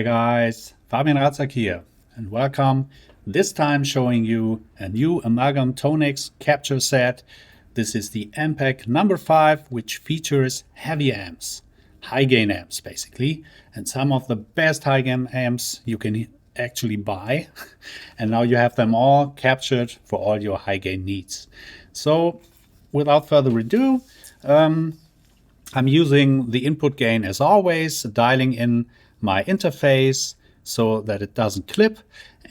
Hey guys, Fabian Ratzak here and welcome. This time showing you a new amalgam ToneX capture set. This is the MPIIC number 5, which features heavy amps, high gain amps basically, and some of the best high gain amps you can actually buy. And now you have them all captured for all your high gain needs. So without further ado, I'm using the input gain as always, dialing in my interface so that it doesn't clip,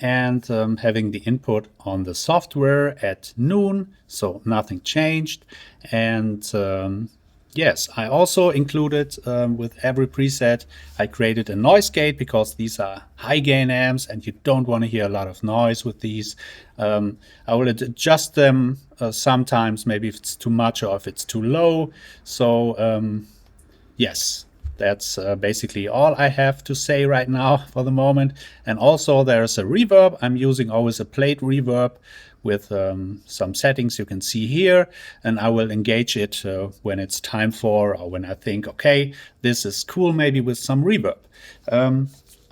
and having the input on the software at noon, so nothing changed. And yes, I also included with every preset, I created a noise gate because these are high gain amps and you don't want to hear a lot of noise with these. I will adjust them sometimes, maybe if it's too much or if it's too low. So yes, that's basically all I have to say right now for the moment. And also there's a reverb. I'm using always a plate reverb with some settings you can see here, and I will engage it when it's time for, or when I think, okay, this is cool, maybe with some reverb.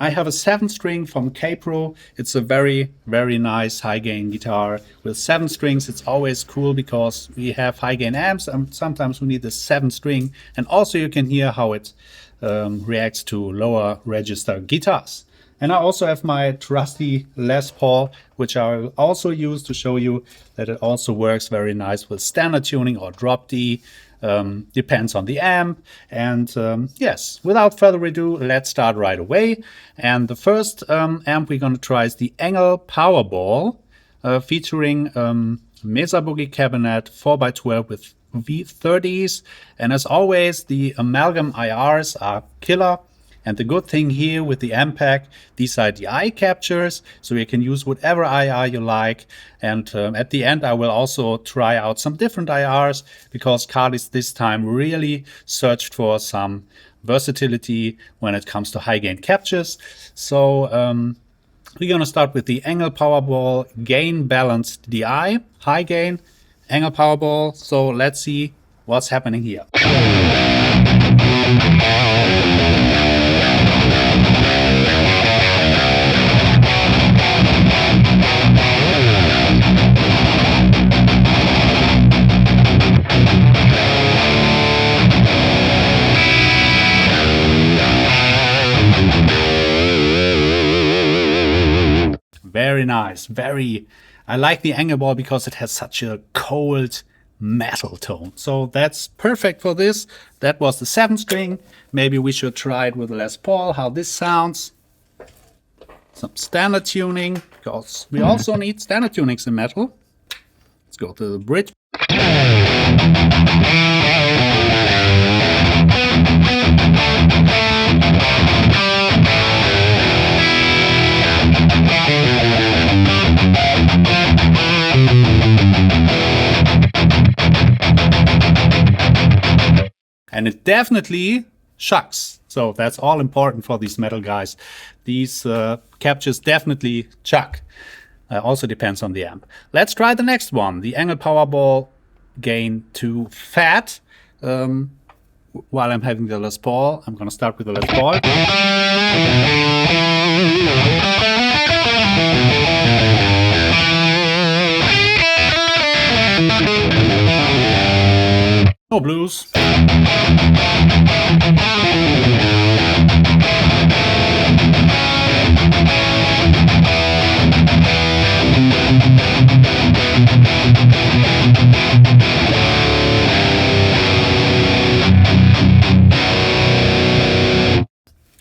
I have a 7-string from K-Pro. It's a very, very nice high gain guitar with 7 strings. It's always cool because we have high gain amps and sometimes we need the 7-string. And also you can hear how it reacts to lower register guitars. And I also have my trusty Les Paul, which I will also use to show you that it also works very nice with standard tuning or drop D. Depends on the amp. And yes, without further ado, let's start right away. And the first amp we're going to try is the Engel Powerball, featuring Mesa Boogie cabinet 4x12 with V30s. And as always, the amalgam IRs are killer. And the good thing here with the MPIIC, these are DI captures, so you can use whatever IR you like. And at the end, I will also try out some different IRs because Carlis this time really searched for some versatility when it comes to high gain captures. So we're going to start with the Engel Powerball gain balanced DI, high gain Engel Powerball. So let's see what's happening here. Very nice, I like the Engel ball because it has such a cold metal tone. So that's perfect for this. That was the 7-string. Maybe we should try it with a Les Paul, how this sounds. Some standard tuning, because we also need standard tunings in metal. Let's go to the bridge. And it definitely chugs. So that's all important for these metal guys. These captures definitely chug. Also depends on the amp. Let's try the next one, the Engel Powerball gain to fat. While I'm having the Les Paul, I'm going to start with the Les Paul. No blues.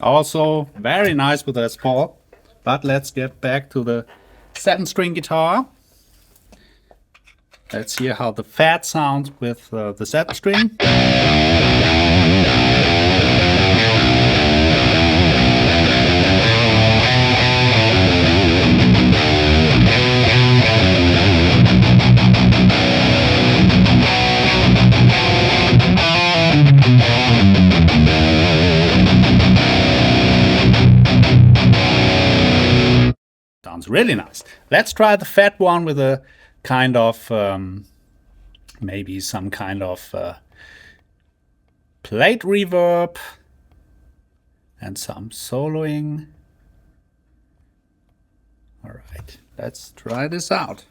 Also very nice with the Les Paul. But let's get back to the 7-string guitar. Let's hear how the fat sounds with the 7-string. Sounds really nice. Let's try the fat one with a kind of maybe some kind of plate reverb and some soloing. All right, let's try this out.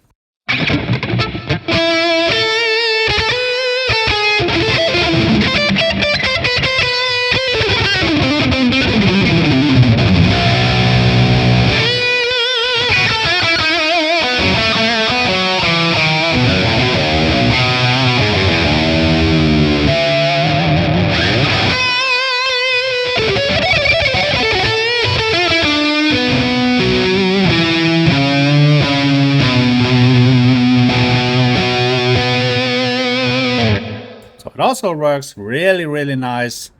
It also works really nice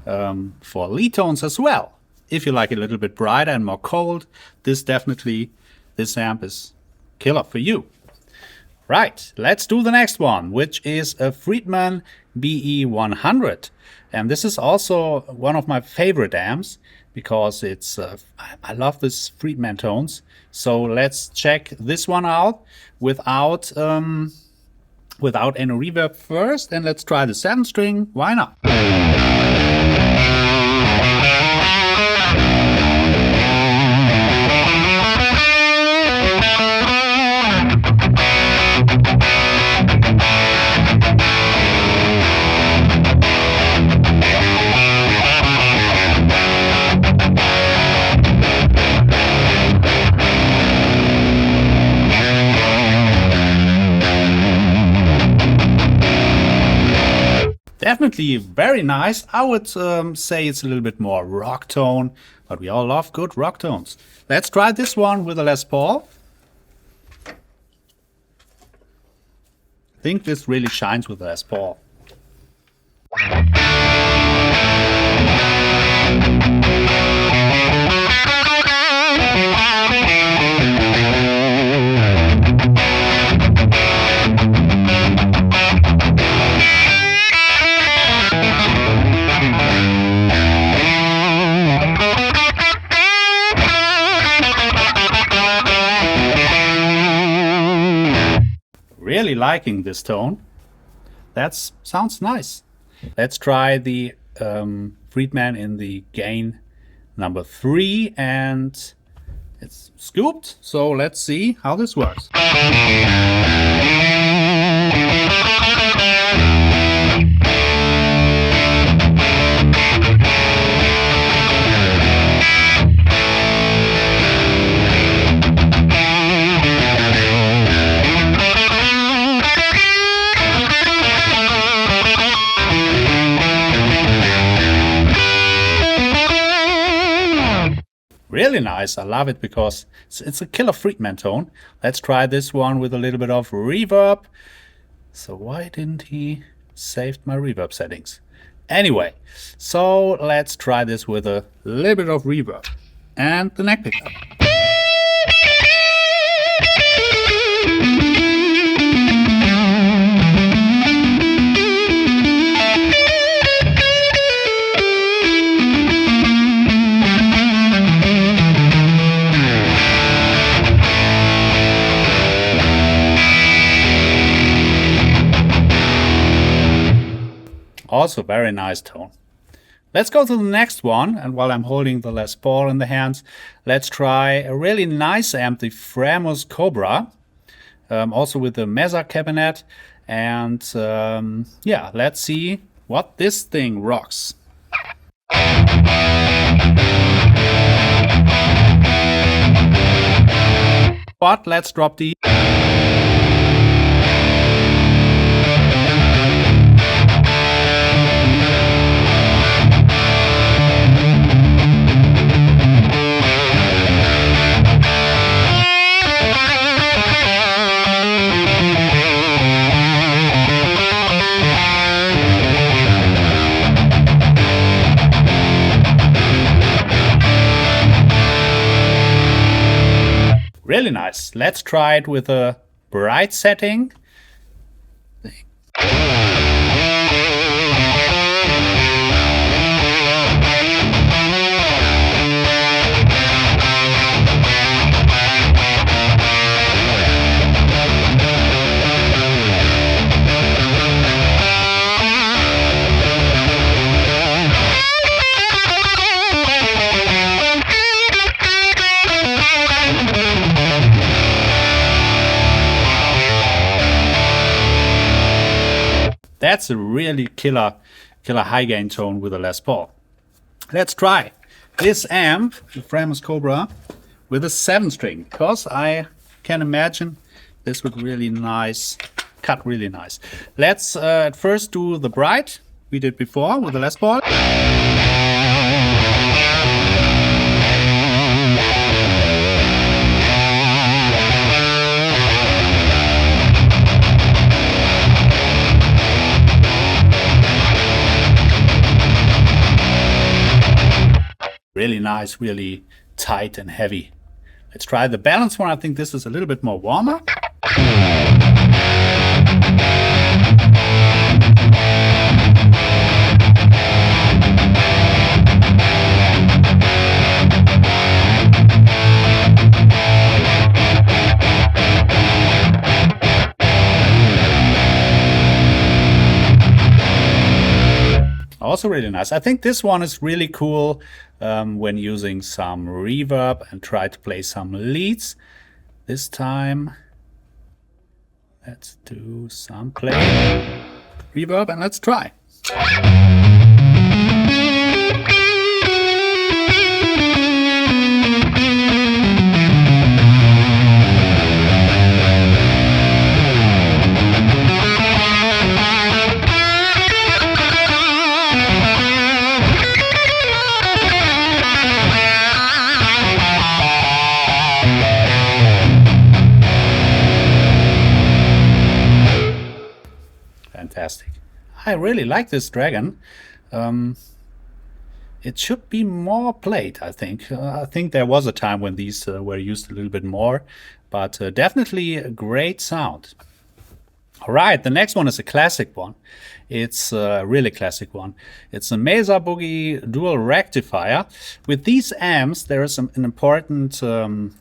for lead tones as well. If you like it a little bit brighter and more cold, this amp is killer for you. Right, let's do the next one, which is a FRAM BE100. And this is also one of my favorite amps because it's I love this FRAM tones. So let's check this one out without any reverb first, and let's try the 7-string. Why not? Definitely very nice. I would say it's a little bit more rock tone, but we all love good rock tones. Let's try this one with a Les Paul. I think this really shines with a Les Paul. Really liking this tone. That sounds nice. Let's try the FRAM in the gain number 3, and it's scooped. So let's see how this works. Really nice. I love it because it's a killer FRAM tone. Let's try this one with a little bit of reverb. So why didn't he save my reverb settings? Anyway, so let's try this with a little bit of reverb and the neck pickup. Also very nice tone. Let's go to the next one, and while I'm holding the Les Paul in the hands, let's try a really nice amp, the FRAM Cobra, also with the Mesa cabinet, and yeah, let's see what this thing rocks. But let's drop the really nice. Let's try it with a bright setting. That's a really killer high gain tone with a Les Paul. Let's try this amp, the FRAM Cobra, with a 7-string, because I can imagine this would really nice, cut really nice. Let's at first do the bright we did before with the Les Paul. Really nice, really tight and heavy. Let's try the balance one. I think this is a little bit more warmer. Also really nice. I think this one is really cool when using some reverb and try to play some leads. This time, let's do some play reverb and let's try. Fantastic. I really like this Dragon. It should be more played, I think. I think there was a time when these were used a little bit more, but definitely a great sound. All right, the next one is a classic one. It's a really classic one. It's a Mesa Boogie dual rectifier. With these amps, there is an important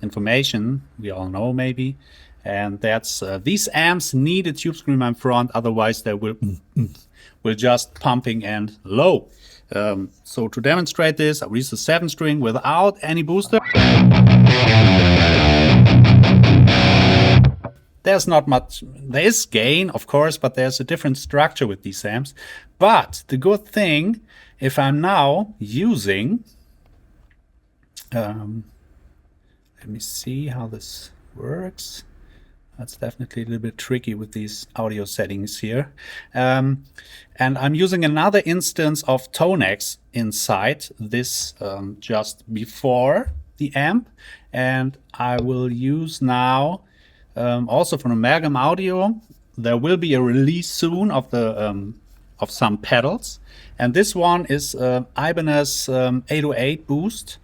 information we all know maybe, and that's these amps need a tube screamer in front, otherwise they will just pumping and low. So to demonstrate this, I'll use the 7-string without any booster. There's not much, there is gain of course, but there's a different structure with these amps. But the good thing, if I'm now using, let me see how this works. That's definitely a little bit tricky with these audio settings here. And I'm using another instance of ToneX inside this just before the amp. And I will use now also from Amalgam Audio. There will be a release soon of the of some pedals. And this one is Ibanez 808 Boost.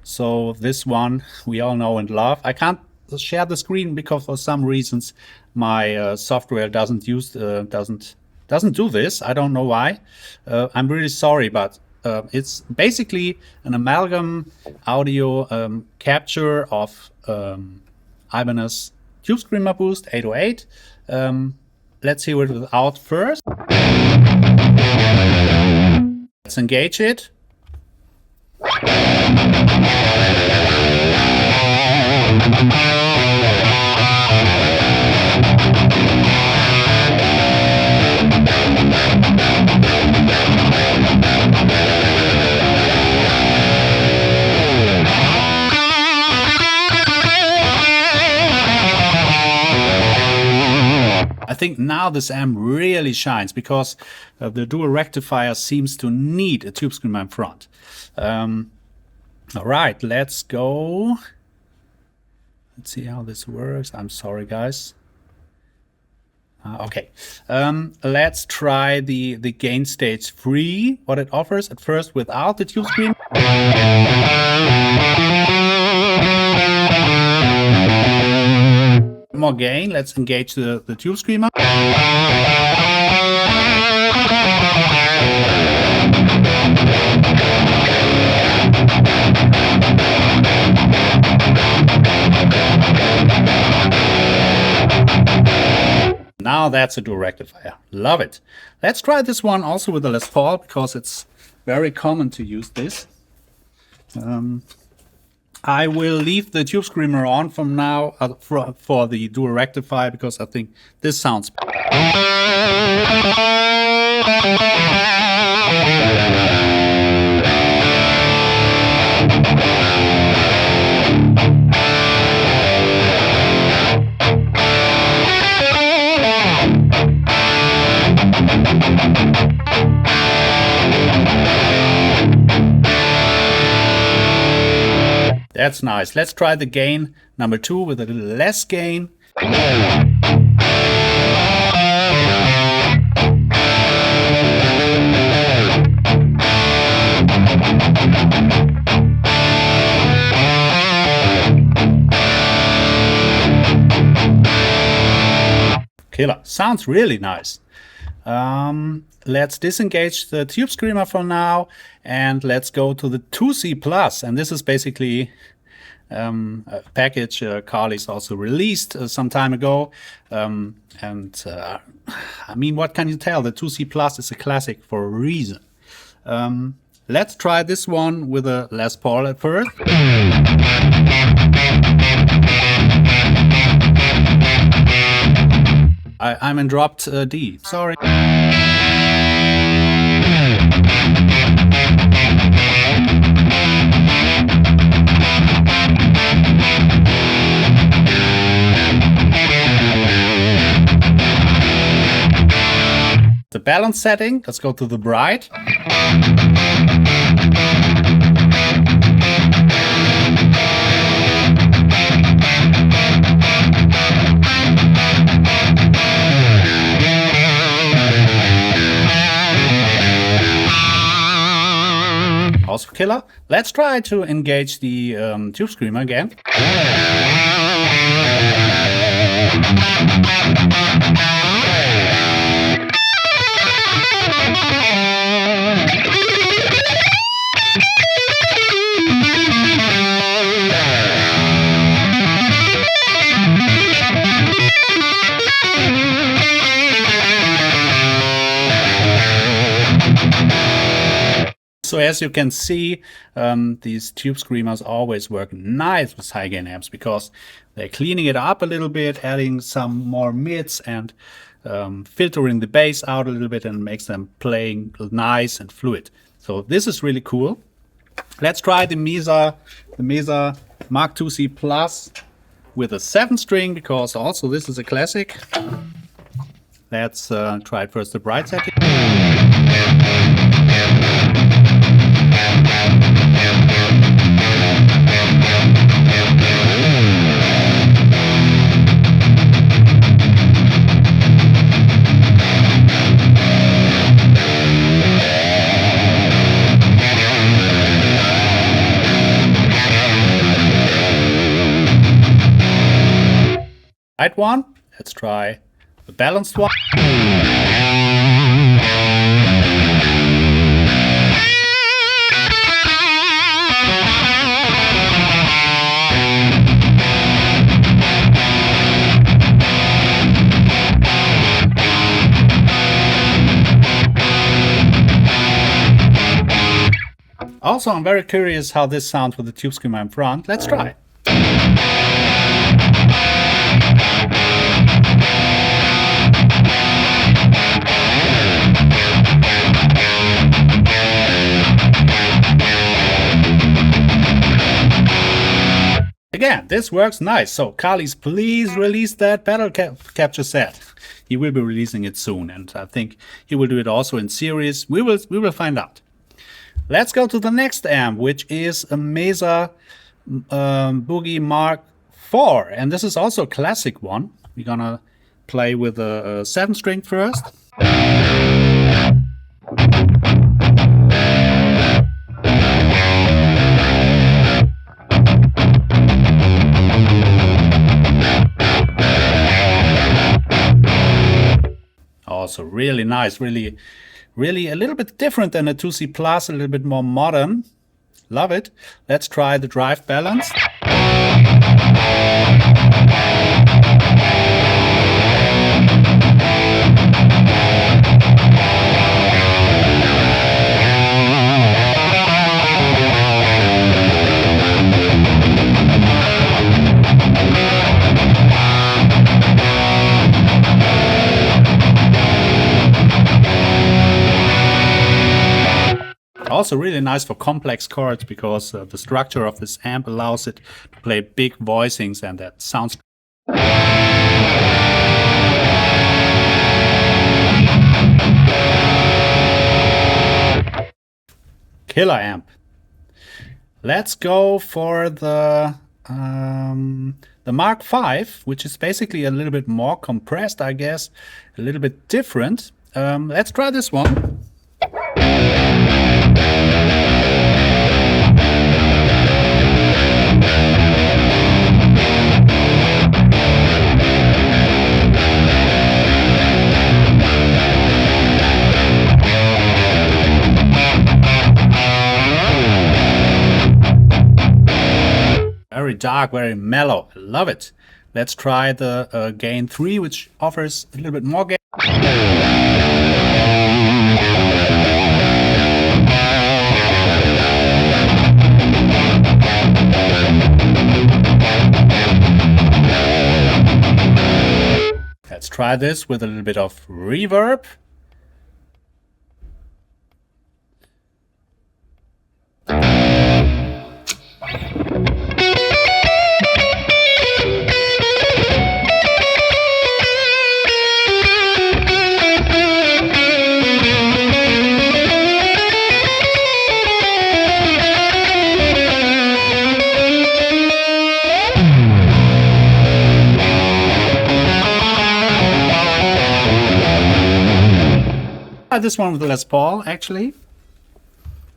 So this one we all know and love. I can't share the screen because for some reasons my software doesn't do this. I don't know why. I'm really sorry, but it's basically an Amalgam Audio capture of Ibanez Tube Screamer Boost 808. Let's hear it without first. Let's engage it. I think now this amp really shines because the dual rectifier seems to need a tube screamer in front. All right, let's go. Let's see how this works. I'm sorry, guys. Okay, let's try the gain stage 3, what it offers at first without the tube screamer. More gain. Let's engage the tube screamer. Now that's a dual rectifier. Love it. Let's try this one also with the Les Paul because it's very common to use this. I will leave the tube screamer on from now for the dual rectifier because I think this sounds better. That's nice. Let's try the gain number 2 with a little less gain. Killer. Sounds really nice. Let's disengage the tube screamer for now, and let's go to the 2C Plus. And this is basically a package Carly's also released some time ago. I mean, what can you tell? The 2C Plus is a classic for a reason. Let's try this one with a Les Paul at first. I'm in dropped D, sorry. The balance setting, let's go to the bright. Also killer. Let's try to engage the tube screamer again. So as you can see, these tube screamers always work nice with high gain amps because they're cleaning it up a little bit, adding some more mids and filtering the bass out a little bit and makes them playing nice and fluid. So this is really cool. Let's try the Mesa Mark II C Plus with a 7-string because also this is a classic. Let's try first the bright setting. Right one, let's try the balanced one. Also, I'm very curious how this sounds with the tube screamer in front. Let's try. Again, this works nice. So Carly's, please release that pedal capture set. He will be releasing it soon, and I think he will do it also in series. We will find out. Let's go to the next amp, which is a Mesa Boogie Mark IV, and this is also a classic one. We're gonna play with a 7-string first. Also really nice, really a little bit different than a 2C Plus, a little bit more modern. Love it. Let's try the drive balance. also really nice for complex chords because the structure of this amp allows it to play big voicings, and that sounds killer amp. Let's go for the Mark V, which is basically a little bit more compressed, I guess, a little bit different. Let's try this one. Very dark, very mellow. I love it. Let's try the gain 3, which offers a little bit more gain. Let's try this with a little bit of reverb. This one with the Les Paul, actually.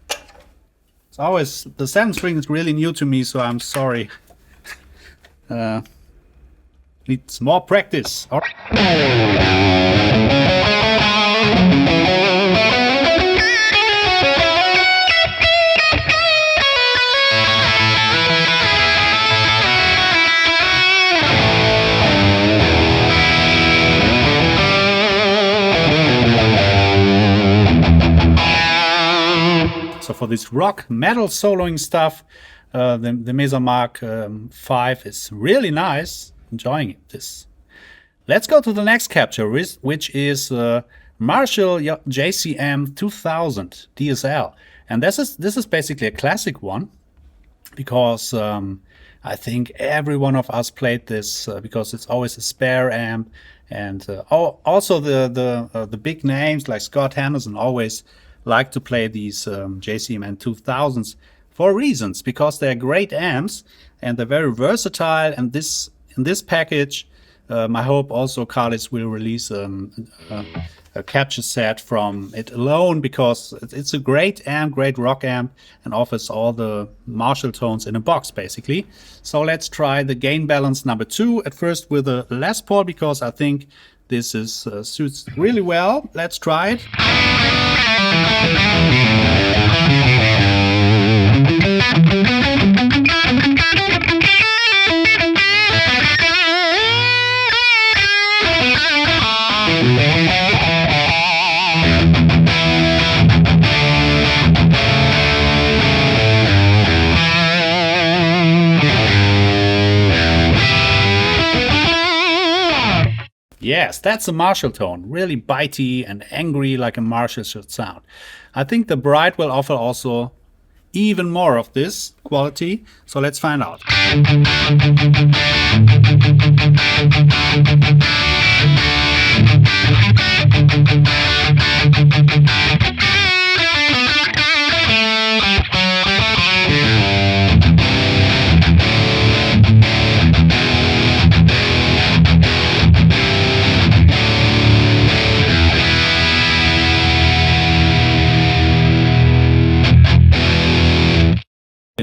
It's always, the 7-string is really new to me, so I'm sorry. Needs more practice. So for this rock metal soloing stuff, the Mesa Mark V is really nice. Enjoying this. Let's go to the next capture, which is MRSH JC2000 DSL, and this is basically a classic one because I think every one of us played this because it's always a spare amp, and also the big names like Scott Henderson always like to play these JCM 2000s for reasons, because they're great amps and they're very versatile. And in this package, I hope also Carlis will release a capture set from it alone, because it's a great amp, great rock amp, and offers all the Marshall tones in a box basically. So let's try the gain balance number 2 at first with a Les Paul, because I think this is suits really well. Let's try it. Yes, that's a Marshall tone, really bitey and angry like a Marshall should sound. I think the Bright will offer also even more of this quality, so let's find out.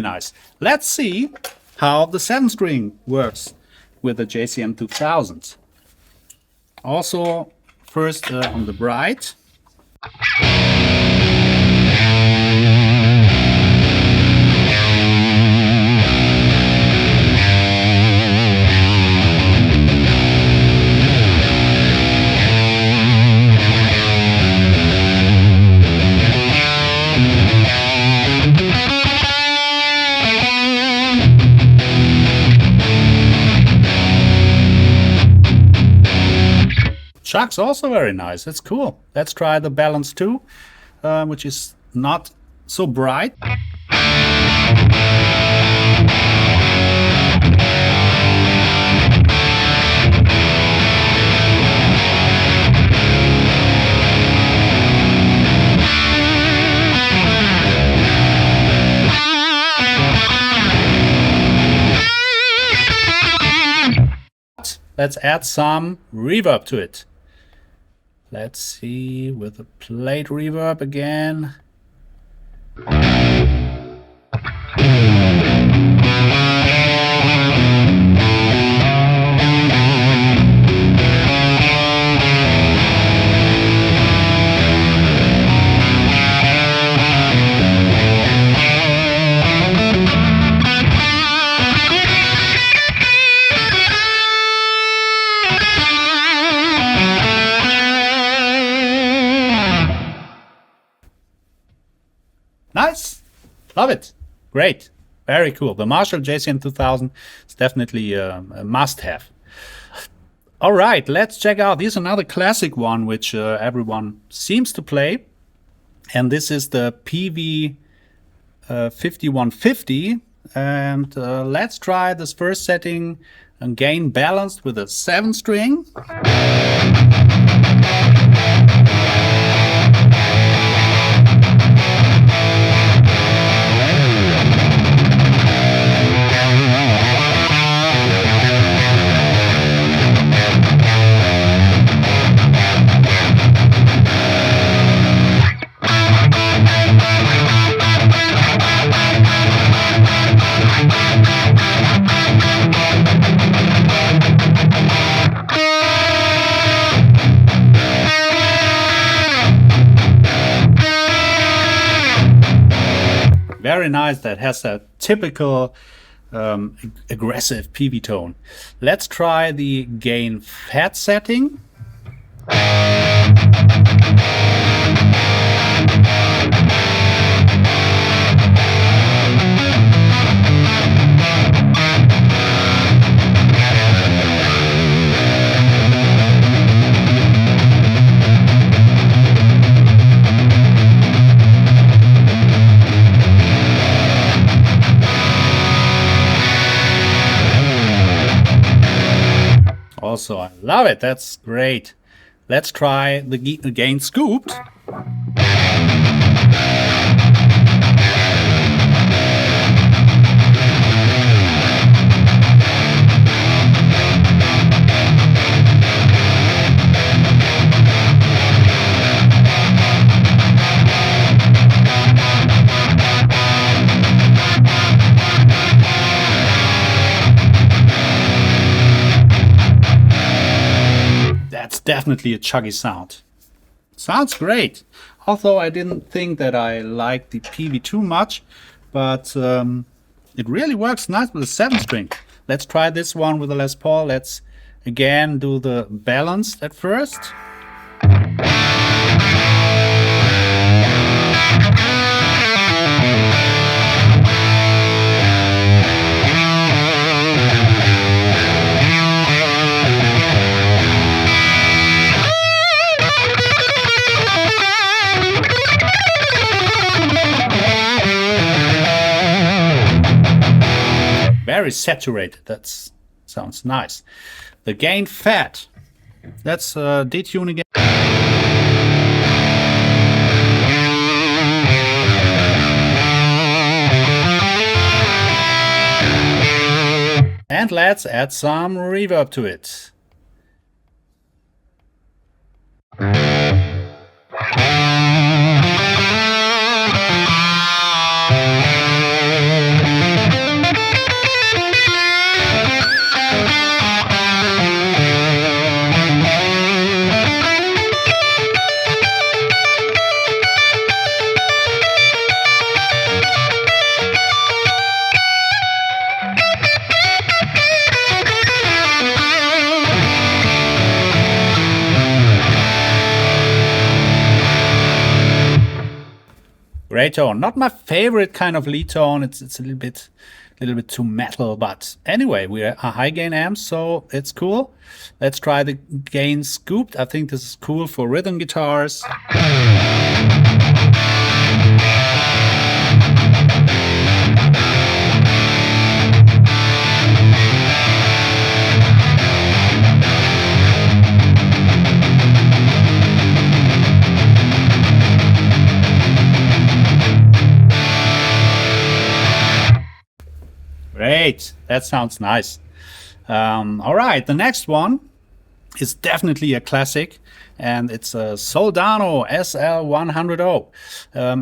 Nice. Let's see how the 7-string works with the JCM 2000. Also, first on the Bright. Chuck's also very nice. It's cool. Let's try the balance 2, which is not so bright. Let's add some reverb to it. Let's see with the plate reverb again. Nice, love it, great, very cool. The Marshall JCM2000 is definitely a must-have. All right, let's check out. Here's another classic one which everyone seems to play, and this is the PV5150. And let's try this first setting and gain balanced with a 7-string. Very nice, that has a typical aggressive PV tone. Let's try the gain fat setting. Also, I love it. That's great. Let's try the gain scooped. Definitely a chuggy sound. Sounds great. Although I didn't think that I liked the PV too much, but it really works nice with a 7-string. Let's try this one with a Les Paul. Let's again do the balance at first. Very saturated. That sounds nice. The gain fat. Let's detune again. And let's add some reverb to it. Great tone. Not my favorite kind of lead tone. It's a little bit too metal, but anyway, we are a high gain amp, so it's cool. Let's try the gain scooped. I think this is cool for rhythm guitars. great. That sounds nice. All right, the next one is definitely a classic, and it's a Soldano SL100.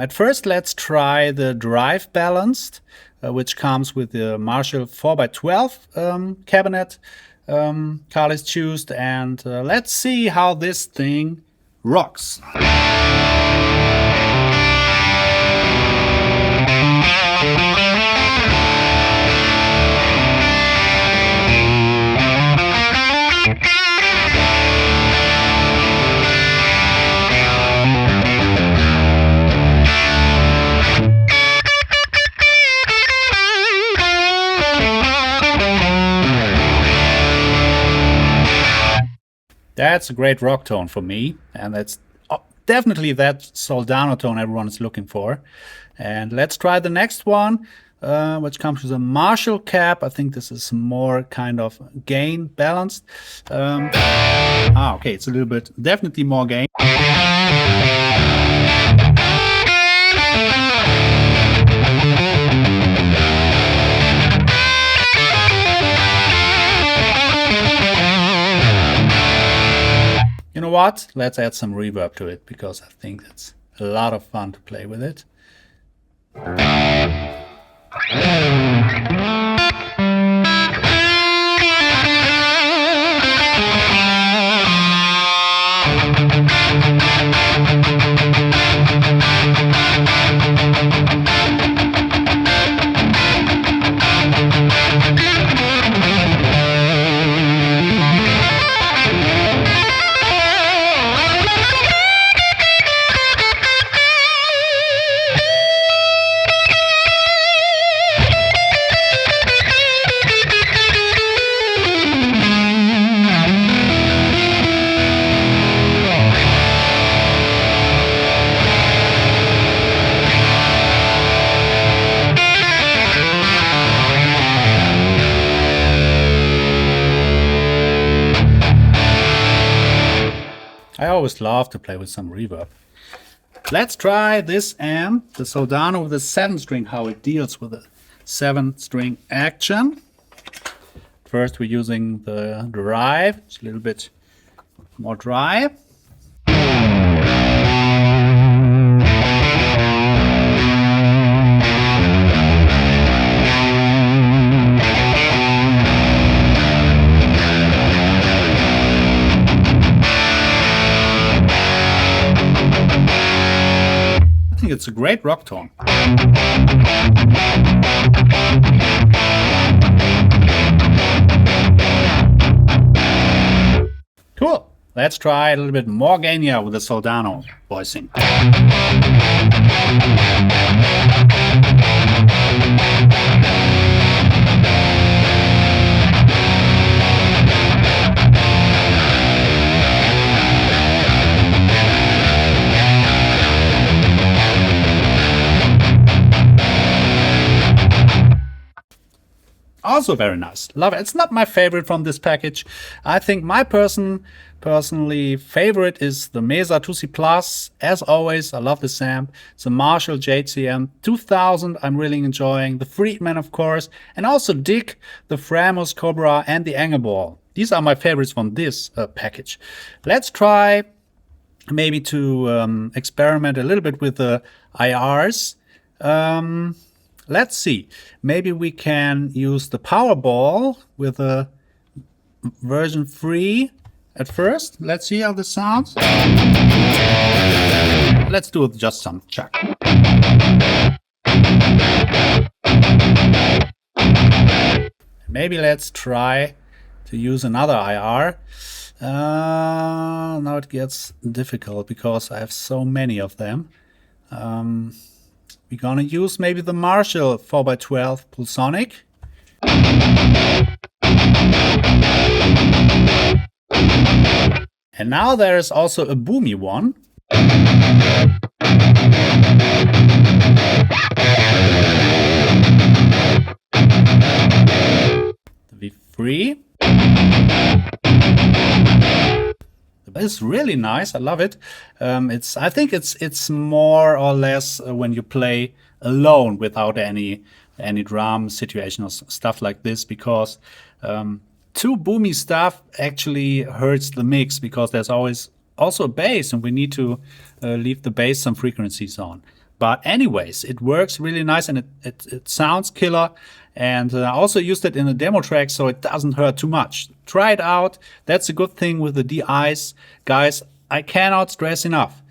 At first, let's try the drive balanced, which comes with the Marshall 4x12 cabinet. Carl is choosed, and let's see how this thing rocks. That's a great rock tone for me, and that's definitely that Soldano tone everyone is looking for. And let's try the next one, which comes with a Marshall cap. I think this is more kind of gain balanced. Okay, it's a little bit, definitely more gain. You know what? Let's add some reverb to it, because I think it's a lot of fun to play with it. I always love to play with some reverb. Let's try this amp, the Soldano with a 7-string, how it deals with a 7-string action. First, we're using the drive. It's a little bit more dry. It's a great rock tone. Cool. Let's try a little bit more gain here with the Soldano voicing. Also very nice. Love it. It's not my favorite from this package. I think my personally favorite is the Mesa 2C Plus. As always, I love this amp. It's a Marshall JM2000 I'm really enjoying. The Friedman, of course, and also dig the FRAM Cobra and the Angerball. These are my favorites from this package. Let's try maybe to experiment a little bit with the IRs. Let's see. Maybe we can use the PowerBall with a version 3 at first. Let's see how this sounds. Let's do just some chug. Maybe let's try to use another IR. Now it gets difficult because I have so many of them. We're gonna use maybe the Marshall 4x12 Pulsonic. And now there is also a boomy one. The V3. It's really nice. I love it. I think it's more or less when you play alone without any any drum situation or stuff like this, because too boomy stuff actually hurts the mix, because there's always also a bass, and we need to leave the bass some frequencies on. But anyways, it works really nice, and it sounds killer. And I also used it in a demo track, so it doesn't hurt too much. Try it out. That's a good thing with the DIs. Guys, I cannot stress enough.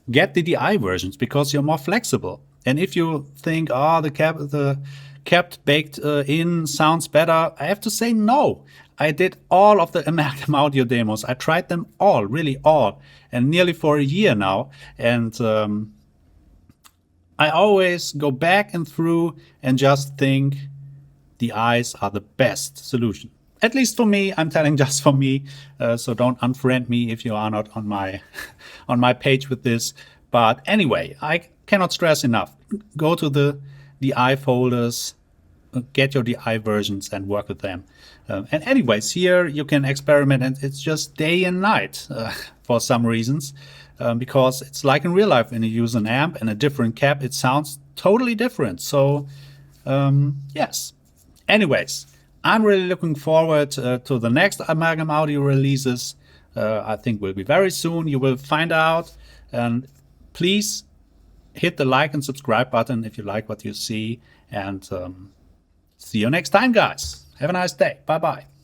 Get the DI versions, because you're more flexible. And if you think, oh, the capped baked in sounds better, I have to say no. I did all of the amalgam audio demos. I tried them all, really all, and nearly for a year now. And I always go back and through and just think the eyes are the best solution. At least for me, I'm telling just for me. So don't unfriend me if you are not on my on my page with this. But anyway, I cannot stress enough. Go to the DI folders, get your DI versions and work with them. And anyways, here you can experiment, and it's just day and night for some reasons. Because it's like in real life, when you use an amp and a different cap, it sounds totally different. So yes. Anyways, I'm really looking forward to the next amalgam audio releases. I think will be very soon. You will find out. And please hit the like and subscribe button if you like what you see. And see you next time, guys. Have a nice day. Bye-bye.